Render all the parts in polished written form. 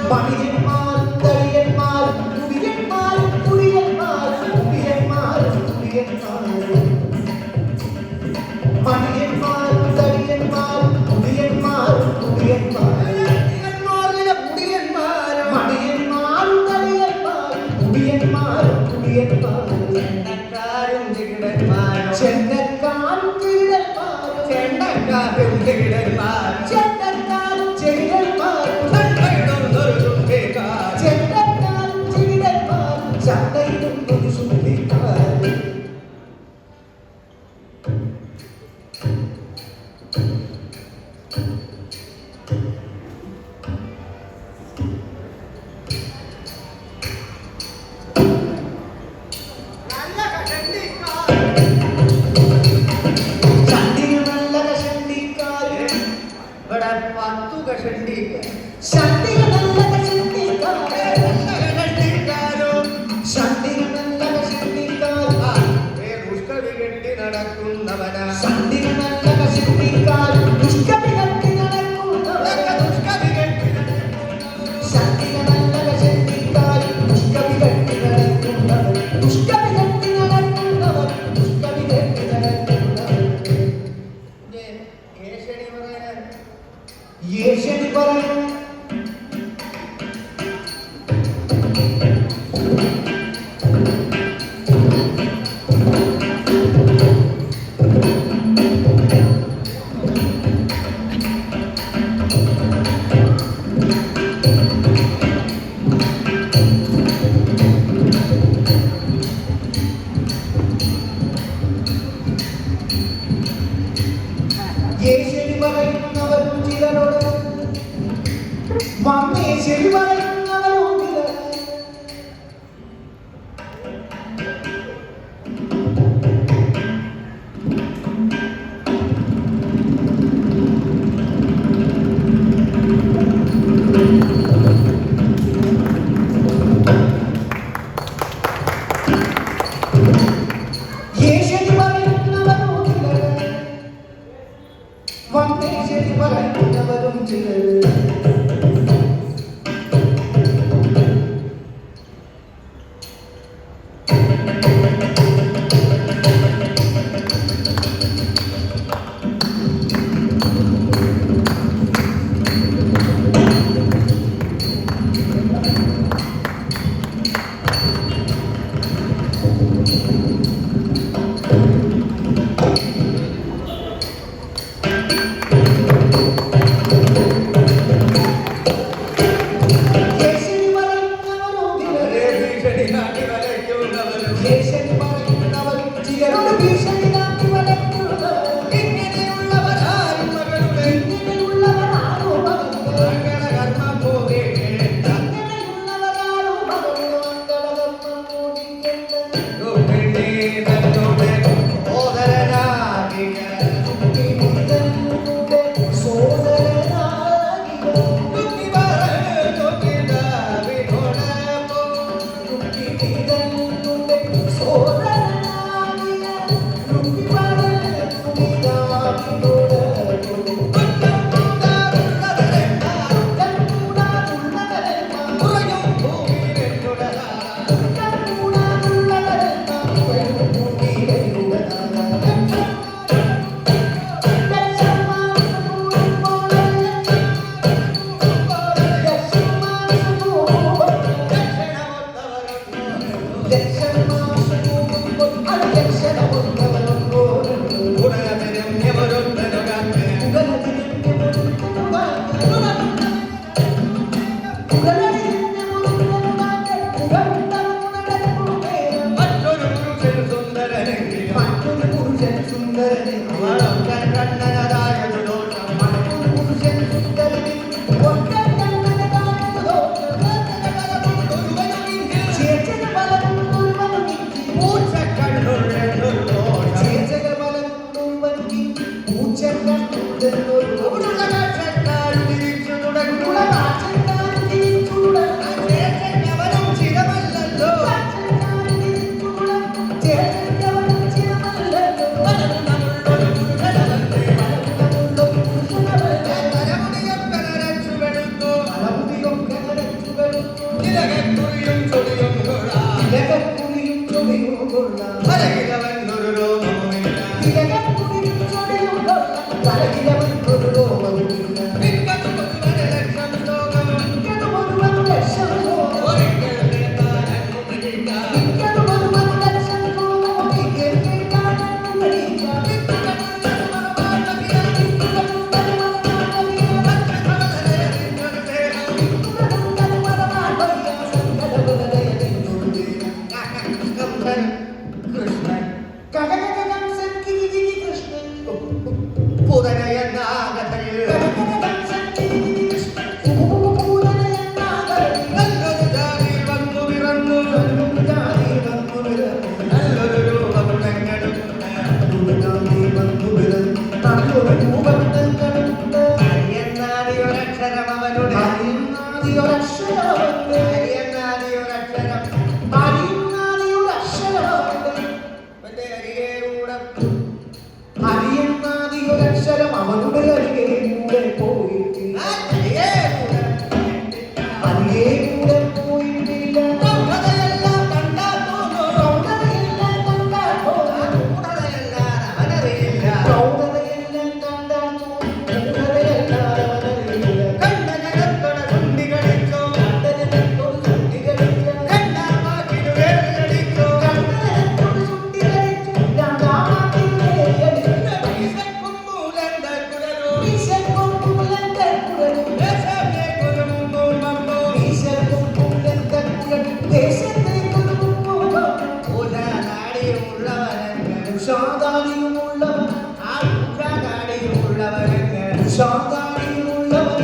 മണിയന്മാരും തടിയന്മാരും കുടിയന്മാരും കുടിയന്മാരും കുടിയന്മാരും കുടിയന്മാരും മണിയന്മാരും തടിയന്മാരും കുടിയന്മാരും കുടിയന്മാരും മണിയന്മാരും തടിയന്മാരും കുടിയന്മാരും കുടിയന്മാരും ചെണ്ടക്കാരും ചികിടന്മാരും ചെണ്ടക്കാരും ചികിടന്മാരും ചെണ്ടക്കാരും ചികിടന്മാരും ചെണ്ടക്കാരും ചികിടന്മാരും ചെണ്ടക്കാരും ചികിടന്മാരും ചന്തയിടുന്നൊരു ശുദ്ധിക്കാരും അക്ഷരമുണ്ട് അരിയെന്നാദിയൊരക്ഷരം അരിയുന്നാദിയൊരക്ഷരമുണ്ട് മറ്റേ അരികെ കൂടെ അരിയുന്നാദിയൊരക്ഷരം അവനുടെ അരികെ കൂടെ പോയിട്ടില്ല അരികെ കൂടെ അരികെ കൂടെ പോയിട്ടില്ല കണ്ടതെല്ലാം കണ്ടാൽ തോന്നും പ്രൗഢതയെല്ലാം കണ്ടാൽ തോന്നും കൂടതയെല്ലാം അവനറിയില്ല പ്രൗഢതയെല്ലാം കണ്ടാൽ തോന്നും മൂഢതയെല്ലാം അവനറിയില്ല കണ്ട ജഗത്തോടെ കുണ്ടി കളിച്ചോ കണ്ടതിനോട് ചുണ്ടികളിച്ച് രണ്ടാം വാക്കിനു വേണ്ടി കളിച്ചോ കണ്ടതിനോട് ചുണ്ടികളിച്ച് രണ്ടാം വാക്കിൽ വേലിയടിച്ച് വിശക്കും മൂലന്റെ കുഴലോ വിശക്കും പുലന്റെ കുഴലും ദേശമേ കുരുമുമ്പോൾ വന്നോ വിശക്കും പുലന്റെ കുഴലും ദേശത്തേക്കൊരു മുമ്പോകം ഊരാനാടിയുമുള്ളവരങ്ങ് ഉഷാദാടിയുമുള്ളവൻ ആ ഊരാനാടിയുമുള്ളവരങ്ങ് ഉഷാദാടിയുമുള്ളവൻ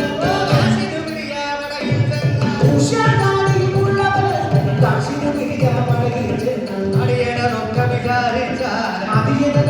കാശിനു പിടിയാവടയിൽ ചെന്ന ഉഷാദാടിയുമുള്ളവൻ കാശിനു പിടിയാമടയിൽ ചെന്ന് അടിയനൊക്കെ വിചാരിച്ചാൽ അതിയനെ